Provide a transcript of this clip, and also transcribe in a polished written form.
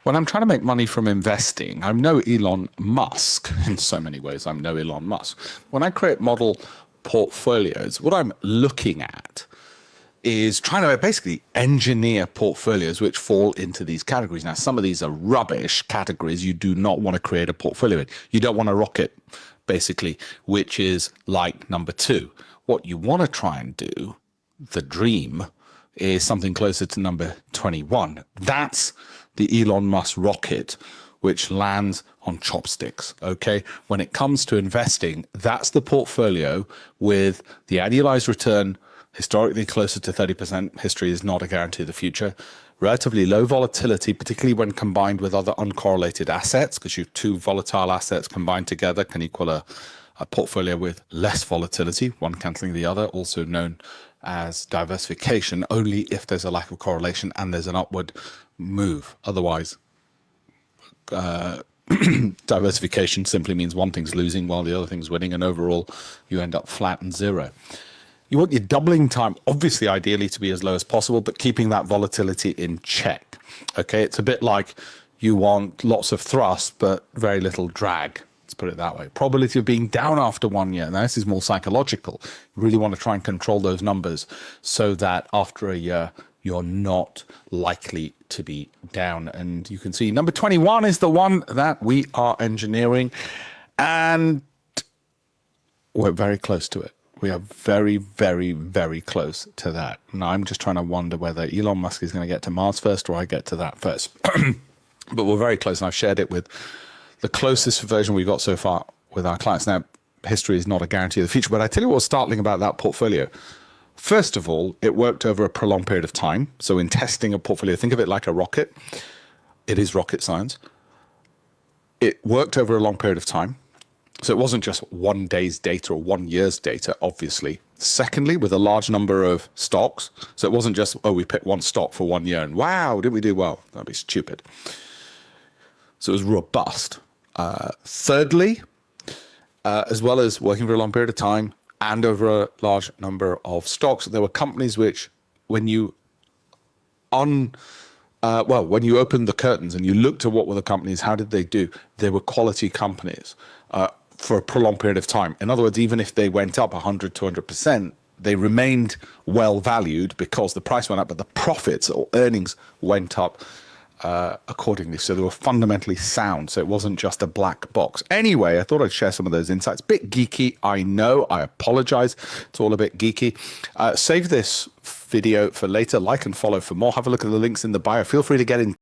When I'm trying to make money from investing, I'm no Elon Musk in so many ways. I'm no Elon Musk. When I create model portfolios, what I'm looking at is trying to basically engineer portfolios which fall into these categories. Now, some of these are rubbish categories you do not want to create a portfolio in. You don't want a rocket, basically, which is like number 2. What you want to try and do, the dream, is something closer to number 21. That's the Elon Musk rocket, which lands on chopsticks, okay? When it comes to investing, that's the portfolio with the annualized return historically closer to 30%. History is not a guarantee of the future. Relatively low volatility, particularly when combined with other uncorrelated assets, because you have 2 volatile assets combined together can equal a portfolio with less volatility, one cancelling the other, also known as diversification, only if there's a lack of correlation and there's an upward move. Otherwise, diversification simply means one thing's losing while the other thing's winning, and overall you end up flat and zero. You want your doubling time, obviously, ideally to be as low as possible, but keeping that volatility in check. Okay, it's a bit like you want lots of thrust, but very little drag. Let's put it that way. Probability of being down after 1 year. Now, this is more psychological. You really want to try and control those numbers so that after a year, you're not likely to be down. And you can see number 21 is the one that we are engineering, and we're very close to it. We are very, very, very close to that. Now, I'm just trying to wonder whether Elon Musk is going to get to Mars first or I get to that first. But we're very close, and I've shared it with the closest version we've got so far with our clients. Now, history is not a guarantee of the future, but I tell you what's startling about that portfolio. First of all, it worked over a prolonged period of time. So in testing a portfolio, think of it like a rocket. It is rocket science. It worked over a long period of time. So it wasn't just 1 day's data or 1 year's data, obviously. Secondly, with a large number of stocks. So it wasn't just, oh, we picked one stock for 1 year and wow, did we do well? That'd be stupid. So it was robust. Thirdly, as well as working for a long period of time and over a large number of stocks, there were companies which, when you when you opened the curtains and you looked at what were the companies, how did they do? They were quality companies for a prolonged period of time. In other words, even if they went up 100, 200%, they remained well valued because the price went up, but the profits or earnings went up accordingly. So they were fundamentally sound. So it wasn't just a black box. Anyway, I thought I'd share some of those insights. Bit geeky, I know. I apologize. It's all a bit geeky. Save this video for later. Like and follow for more. Have a look at the links in the bio. Feel free to get in